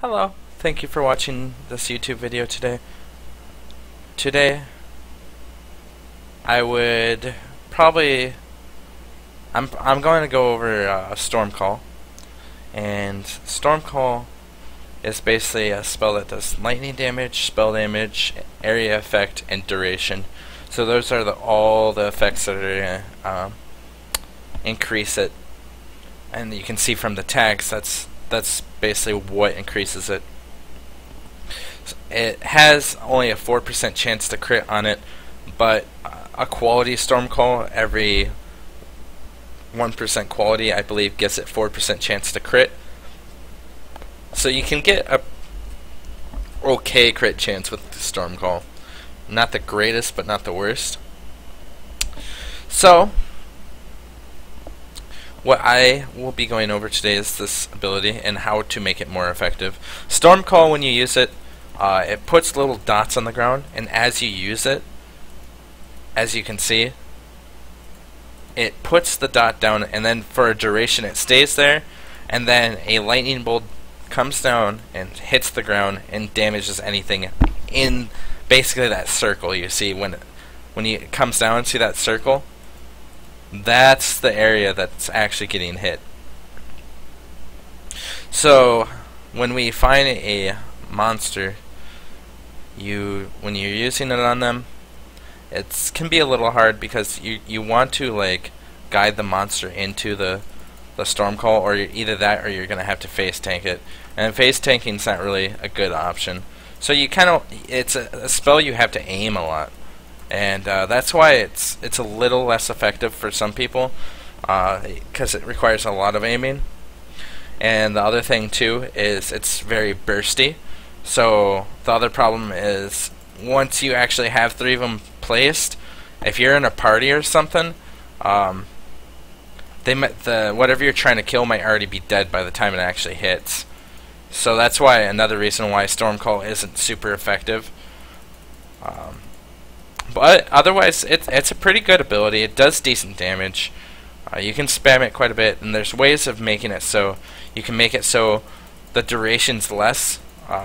Hello, thank you for watching this YouTube video today. Today, I would probably I'm going to go over Stormcall, and Stormcall is basically a spell that does lightning damage, spell damage, area effect, and duration. So those are all the effects that are gonna increase it, and you can see from the tags that's basically what increases it. It has only a 4% chance to crit on it, but a quality Stormcall, every 1% quality, I believe, gives it 4% chance to crit. So you can get a okay crit chance with the Stormcall. Not the greatest, but not the worst. So what I will be going over today is this ability and how to make it more effective. Stormcall, when you use it, it puts little dots on the ground, and as you use it, as you can see, it puts the dot down, and then for a duration it stays there, and then a lightning bolt comes down and hits the ground and damages anything in basically that circle. You see when it comes down, see that circle? That's the area that's actually getting hit. So when we find a monster, when you're using it on them, it can be a little hard because you want to like guide the monster into the Stormcall, or either that or you're gonna have to face tank it, and face tanking's not really a good option. So you it's a spell you have to aim a lot. And that's why it's a little less effective for some people, because it requires a lot of aiming. And the other thing too is it's very bursty. So the other problem is once you actually have 3 of them placed, if you're in a party or something, whatever you're trying to kill might already be dead by the time it actually hits. So that's why another reason why Stormcall isn't super effective. But otherwise, it's a pretty good ability. It does decent damage. You can spam it quite a bit, and there's ways of making it so you can make it so the duration's less,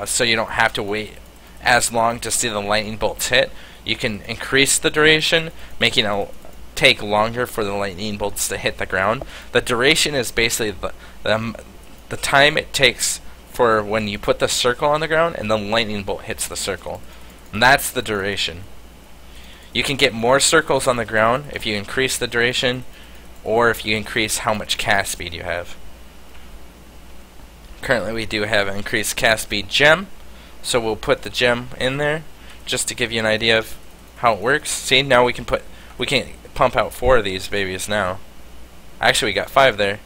so you don't have to wait as long to see the lightning bolts hit. You can increase the duration, making it take longer for the lightning bolts to hit the ground. The duration is basically the time it takes for when you put the circle on the ground and the lightning bolt hits the circle, and that's the duration. You can get more circles on the ground if you increase the duration, or if you increase how much cast speed you have. Currently we do have an increased cast speed gem, so we'll put the gem in there just to give you an idea of how it works. See, now we can pump out 4 of these babies now. Actually, we got 5 there.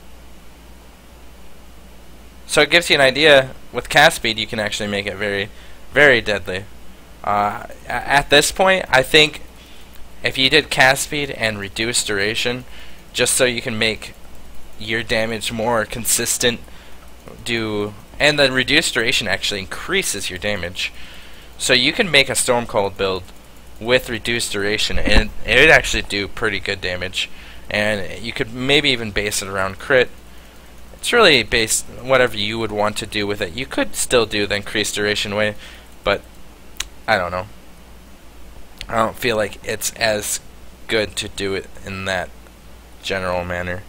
So it gives you an idea. With cast speed you can actually make it very, very deadly. At this point, I think if you did cast speed and reduced duration, just so you can make your damage more consistent, and the reduced duration actually increases your damage. So you can make a Stormcall build with reduced duration, and it would actually do pretty good damage. And you could maybe even base it around crit. It's really based whatever you would want to do with it. You could still do the increased duration way, but I don't know. I don't feel like it's as good to do it in that general manner.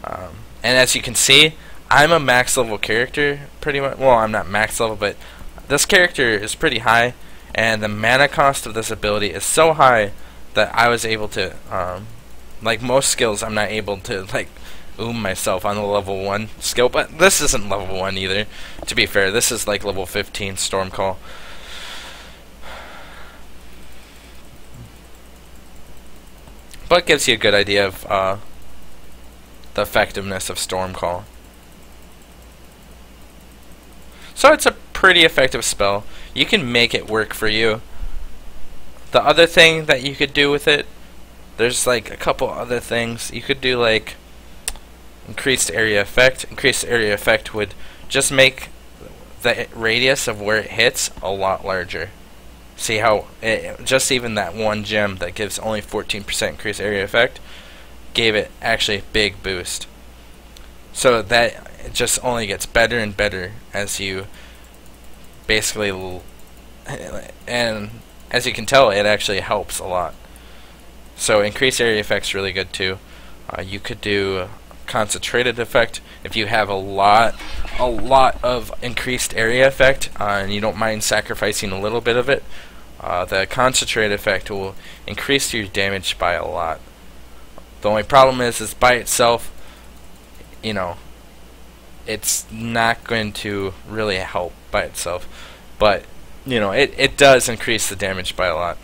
And as you can see, I'm a max level character pretty much. Well, I'm not max level, but this character is pretty high, and the mana cost of this ability is so high that I was able to, like most skills, I'm not able to like myself on the level 1 skill, but this isn't level 1 either, to be fair. This is like level 15 Stormcall. But it gives you a good idea of the effectiveness of Stormcall. So it's a pretty effective spell. You can make it work for you. The other thing that you could do with it, there's like a couple other things. You could do like increased area effect. Increased area effect would just make the radius of where it hits a lot larger. See how just even that one gem that gives only 14% increased area effect gave it actually a big boost. So that it just only gets better and better as you basically, and as you can tell, it actually helps a lot. So increased area effect's really good too. You could do concentrated effect if you have a lot of increased area effect, and you don't mind sacrificing a little bit of it. The concentrated effect will increase your damage by a lot. The only problem is by itself, you know, it's not going to really help by itself, but you know, it does increase the damage by a lot.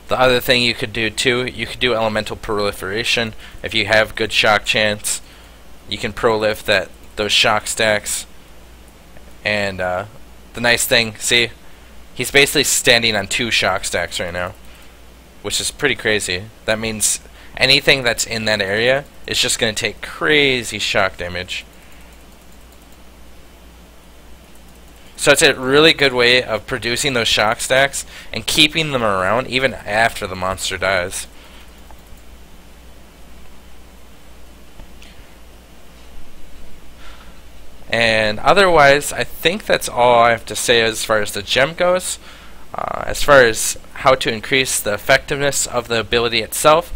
The other thing you could do too, you could do elemental proliferation. If you have good shock chance, you can prolif those shock stacks. And the nice thing, see, he's basically standing on 2 shock stacks right now, which is pretty crazy. That means anything that's in that area is just going to take crazy shock damage. So it's a really good way of producing those shock stacks and keeping them around even after the monster dies. And otherwise, I think that's all I have to say as far as the gem goes. As far as how to increase the effectiveness of the ability itself,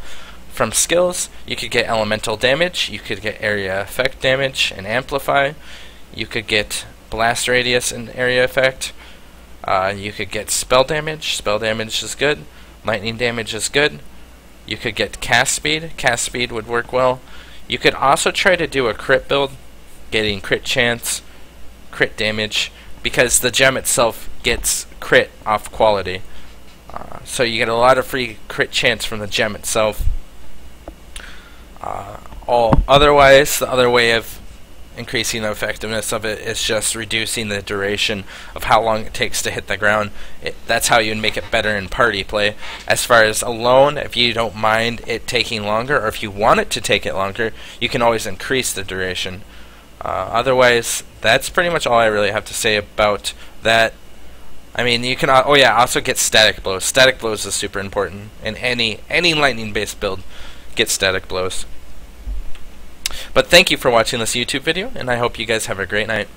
from skills, you could get elemental damage, you could get area effect damage and amplify, you could get blast radius and area effect, you could get spell damage is good, lightning damage is good, you could get cast speed would work well. You could also try to do a crit build, getting crit chance, crit damage, because the gem itself gets crit off quality. So you get a lot of free crit chance from the gem itself. Otherwise, the other way of increasing the effectiveness of it is just reducing the duration of how long it takes to hit the ground. That's how you make it better in party play. As far as alone, if you don't mind it taking longer, or if you want it to take it longer, you can always increase the duration. Otherwise, that's pretty much all I really have to say about that. I mean, you can also get static blows. Static blows is super important in any lightning-based build. Get static blows. But thank you for watching this YouTube video, and I hope you guys have a great night.